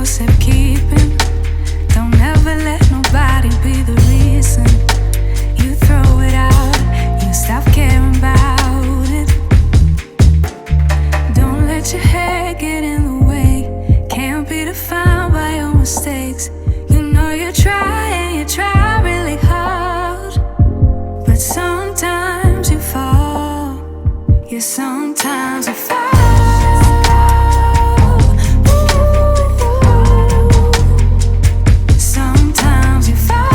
for safekeeping. Don't ever let nobody be the reason you throw it out, you stop caring about it. Don't let your hair get in the way, can't be defined by your mistakes. You know you try and you try really hard, but sometimes you fall. Yeah, sometimes you fall. Sometimes you fall.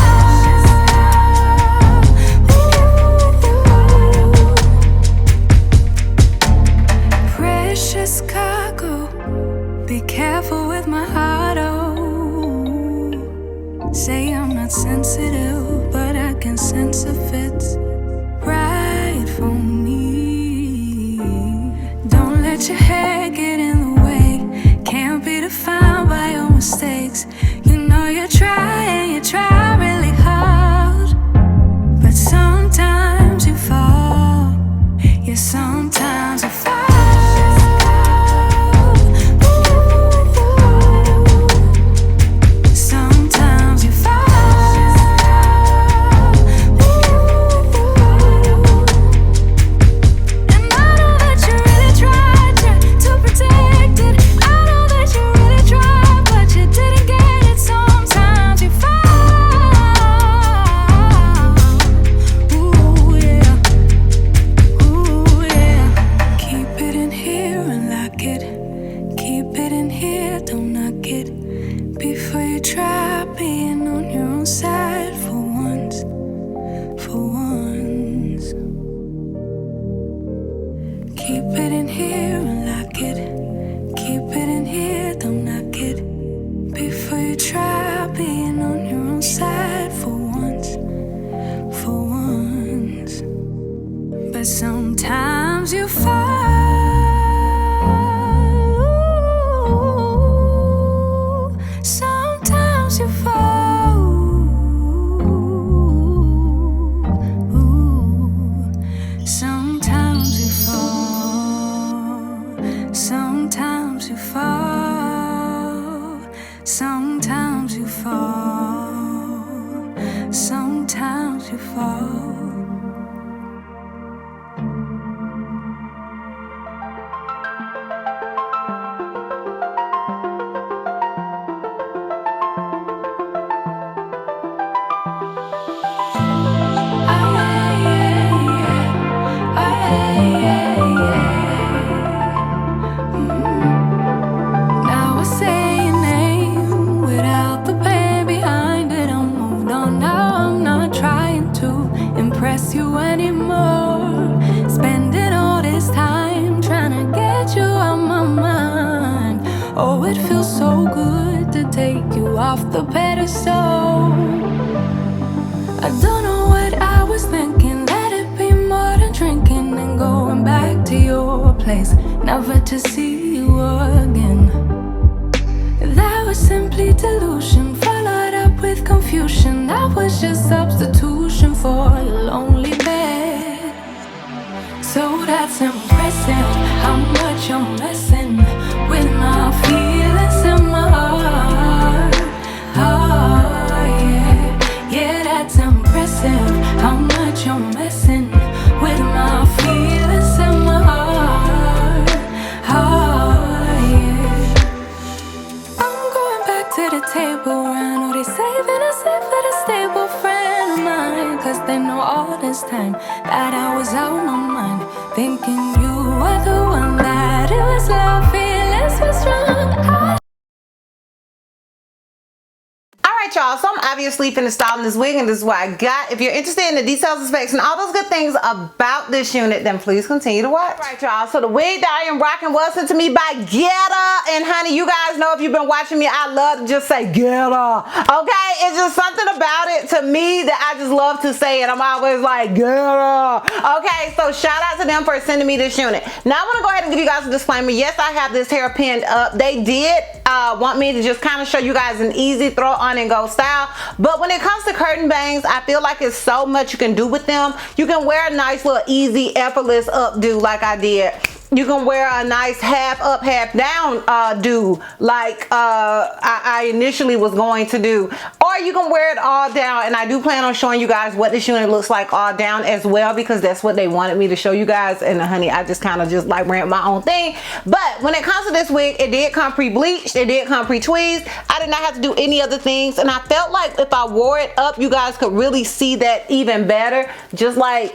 Precious cargo, be careful with my heart, oh. Say I'm not sensitive, but I can sense if it's right for me. Don't let your hair get in the way, can't be defined by your mistakes. You know you try and you try really hard, but sometimes you fall. Yeah, sometimes you fall. Sometimes you fall. And I know that you really tried to protect it. I know that you really tried, but you didn't get it. Sometimes you fall. Ooh, yeah. Ooh, yeah. Keep it in here and lock it. Keep it in here, don't knock it. Before you try being on your own side for once, for once. Keep it in here and lock it. Keep it in here, don't knock it. Before you try being on your own side for once, for once. But sometimes you fall. Sometimes you fall. Sometimes you fall. Sometimes you fall. Sometimes you fall. Sometimes you fall. Now I say your name without the pain behind it. I'm moved on now, I'm not trying to impress you anymore. Spending all this time trying to get you out my mind. Oh, it feels so good to take you off the pedestal. I don't know what I was thinking. Let it be more than drinking and going back to your place, never to see you again. That was simply delusion, followed up with confusion. That was just substitution for your lonely bed. So that's impressive, how much you're messing with my feelings in my heart. Oh, yeah, yeah, that's impressive, how much you're messing with my feelings in my heart. Oh, yeah. I'm going back to the table, I know they saving us for the stable friend of mine. Cause they know all this time that I was out my mind, thinking you were the one, that it was love, feelings were strong. Alright y'all, so I'm obviously finna style this wig and this is what I got. If you're interested in the details and specs and all those good things about this unit, then please continue to watch. Alright y'all, so the wig that I am rocking was sent to me by Geeta. And honey, you guys know if you've been watching me, I love to just say Geeta. Okay, it's just something about it to me that I just love to say it. I'm always like Geeta. Okay, so shout out to them for sending me this unit. Now I want to go ahead and give you guys a disclaimer. Yes, I have this hair pinned up. They did want me to just kind of show you guys an easy throw on and go style, but when it comes to curtain bangs, I feel like it's so much you can do with them. You can wear a nice little easy effortless updo like I did, You can wear a nice half up, half down do like I initially was going to do, or you can wear it all down, and I do plan on showing you guys what this unit looks like all down as well, because that's what they wanted me to show you guys. And honey, I just kind of just like ran my own thing. But when it comes to this wig, it did come pre-bleached, it did come pre-tweezed. I did not have to do any other things, and I felt like if I wore it up, you guys could really see that even better, just like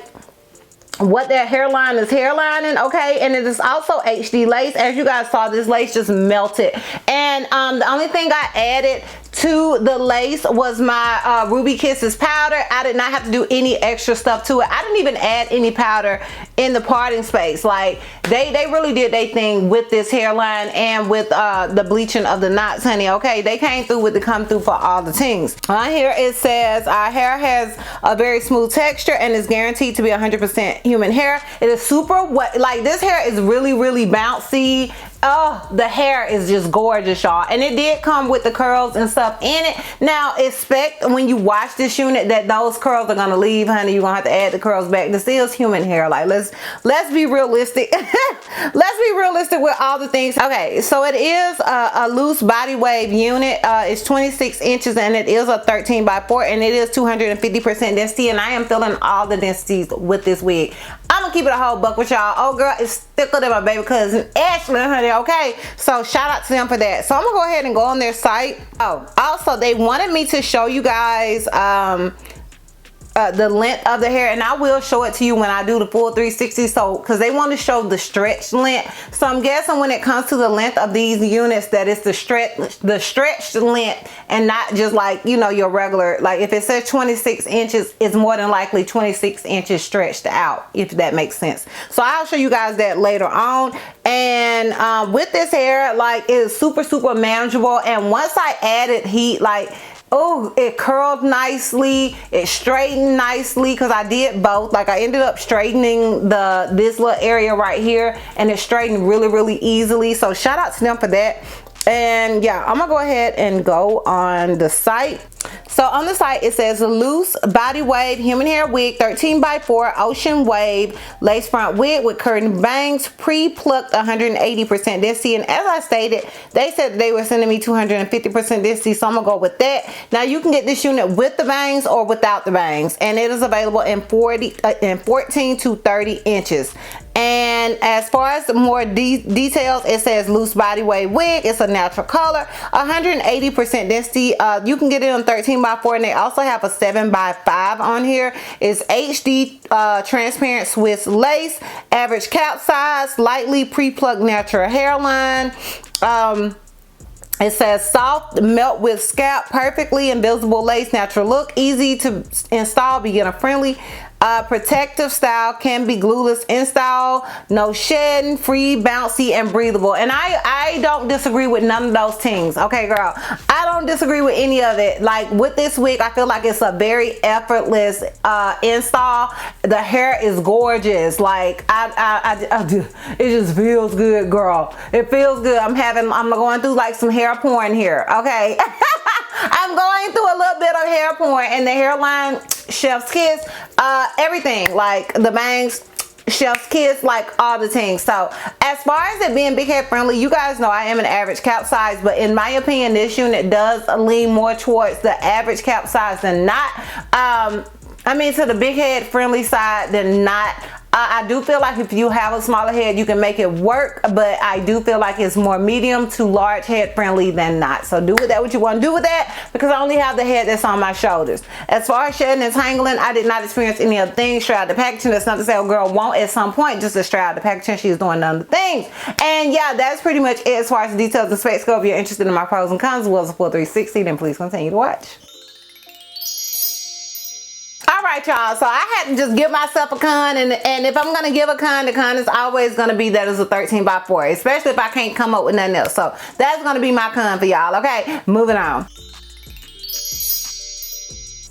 what that hairline is hairlining. Okay, and it is also HD lace. As you guys saw, this lace just melted, and the only thing I added to the lace was my Ruby Kisses powder. I did not have to do any extra stuff to it. I didn't even add any powder in the parting space. Like they really did their thing with this hairline and with the bleaching of the knots, honey. Okay, they came through with the come through for all the things. On here it says our hair has a very smooth texture and is guaranteed to be 100% human hair. It is super wet. Like this hair is really bouncy. Oh, the hair is just gorgeous, y'all. And it did come with the curls and stuff in it. Now expect when you wash this unit that those curls are gonna leave, honey. You're gonna have to add the curls back. This is human hair. Like let's be realistic. Let's be realistic with all the things. Okay, so it is a loose body wave unit. It's 26 inches and it is a 13x4, and it is 250% density, and I am feeling all the densities with this wig. I'm gonna keep it a whole buck with y'all. Oh girl, it's thicker than my baby cousin Ashley, honey. Okay, so shout out to them for that. So I'm gonna go ahead and go on their site. Oh, also they wanted me to show you guys the length of the hair, and I will show it to you when I do the full 360. So because they want to show the stretched length, so I'm guessing when it comes to the length of these units that it's the stretched length, and not just like, you know, your regular, like if it says 26 inches, it's more than likely 26 inches stretched out, if that makes sense. So I'll show you guys that later on. And with this hair, like it is super manageable, and once I added heat, like, oh, it curled nicely, it straightened nicely, because I did both. Like I ended up straightening this little area right here, and it straightened really easily. So shout out to them for that. And yeah, I'm gonna go ahead and go on the site. So on the site it says loose body wave human hair wig, 13x4 ocean wave lace front wig with curtain bangs, pre-plucked 180% density. And as I stated, they said they were sending me 250% density, so I'm gonna go with that. Now you can get this unit with the bangs or without the bangs, and it is available in 14 to 30 inches. And as far as the more details, it says loose body wave wig. It's a natural color, 180% density. You can get it on 13x4, and they also have a 7x5 on here. It's HD transparent Swiss lace, average cap size, lightly pre-plucked natural hairline. It says soft, melt with scalp, perfectly invisible lace, natural look, easy to install, beginner friendly. Protective style, can be glueless install, no shedding, free, bouncy, and breathable. And I don't disagree with none of those things. Okay, girl, I don't disagree with any of it. Like with this wig, I feel like it's a very effortless install. The hair is gorgeous. Like it just feels good, girl. It feels good. I'm going through like some hair porn here. Okay. I'm going through a little bit of hair porn, and the hairline, chef's kiss, everything, like the bangs, chef's kiss, like all the things. So as far as it being big head friendly, you guys know I am an average cap size, but in my opinion this unit does lean more towards the average cap size than not. I mean, to the big head friendly side than not. I do feel like if you have a smaller head, you can make it work, but I do feel like it's more medium to large head friendly than not. So do with that what you want to do with that, because I only have the head that's on my shoulders. As far as shedding and tangling, I did not experience any other things. Straight out the packaging, that's not to say a girl won't at some point, just to straight out the packaging, she's doing none of the things. And yeah, that's pretty much it as far as the details and specs go. If you're interested in my pros and cons as well as a full 360, then please continue to watch. Alright y'all, so I had to just give myself a con, and if I'm gonna give a con, the con is always gonna be that it's a 13x4, especially if I can't come up with nothing else. So that's gonna be my con for y'all. Okay, moving on.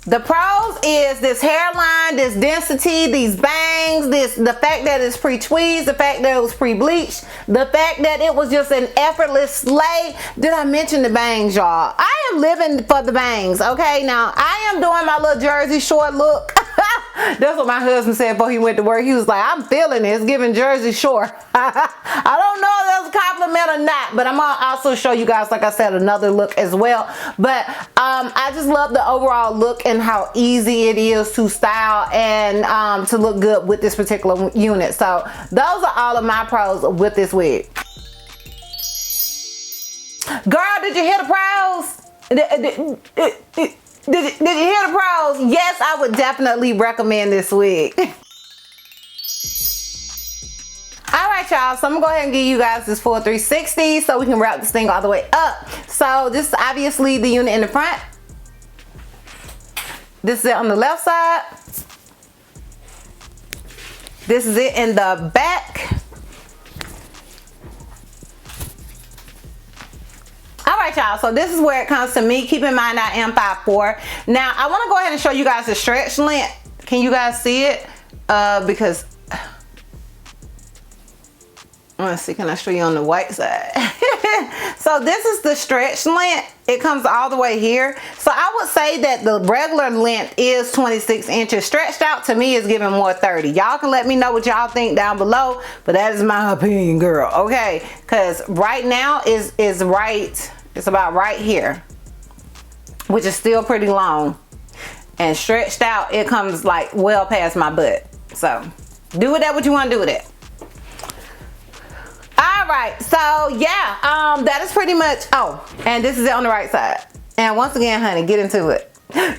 The pros is this hairline, this density, these bangs, the fact that it's pre-tweezed, the fact that it was pre-bleached, the fact that it was just an effortless slay. Did I mention the bangs, y'all? I am living for the bangs. Okay, now I am doing my little Jersey Shore look. That's what my husband said before he went to work. He was like, I'm feeling it. It's giving Jersey Shore. I don't know if that's a compliment or not, but I'm gonna also show you guys, like I said, another look as well. But I just love the overall look and how easy it is to style and to look good with this particular unit. So those are all of my pros with this wig. Girl, did you hear the pros? Did you hear the pros? Yes, I would definitely recommend this wig. Alright y'all, so I'm gonna go ahead and give you guys this full 360 so we can wrap this thing all the way up. So this is obviously the unit in the front. This is it on the left side. This is it in the back. Alright y'all, so this is where it comes to me. Keep in mind I am 5'4". Now I want to go ahead and show you guys the stretch length. Can you guys see it? Because let's see, can I show you on the white side? So this is the stretch length. It comes all the way here. So I would say that the regular length is 26 inches. Stretched out to me is giving more 30. Y'all can let me know what y'all think down below, but that is my opinion, girl. Okay, because right now is right, it's about right here, which is still pretty long. And stretched out, it comes like well past my butt. So do with that what you want to do with it. Alright, so yeah, that is pretty much, oh, and this is it on the right side. And once again, honey, get into it.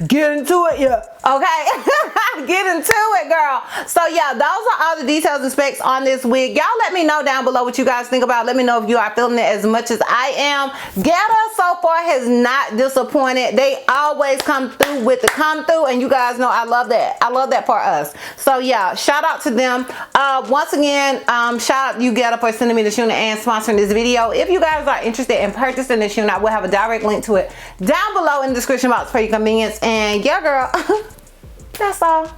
Get into it, yeah. Okay, get into it, girl. So yeah, those are all the details and specs on this wig. Y'all let me know down below what you guys think about it. Let me know if you are feeling it as much as I am. Geeta so far has not disappointed. They always come through with the come through, and you guys know I love that. I love that for us. So yeah, shout out to them. Once again, shout out you Geeta for sending me this unit and sponsoring this video. If you guys are interested in purchasing this unit, I will have a direct link to it down below in the description box for your convenience. And yeah, girl, that's all.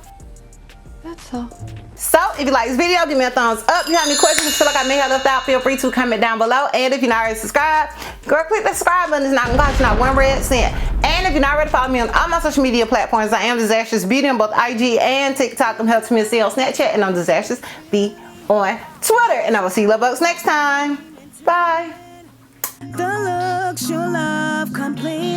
That's all. So if you like this video, give me a thumbs up. If you have any questions you feel like I may have left out, feel free to comment down below. And if you're not already subscribed, girl, click the subscribe button. It's not gonna cost you not one red cent. And if you're not ready to follow me on all my social media platforms, I am DizastrousBeauty on both IG and TikTok. I'm helping me see on Snapchat, and I'm DizastrousB on Twitter. And I will see you love bugs next time. Bye. The looks your love complete.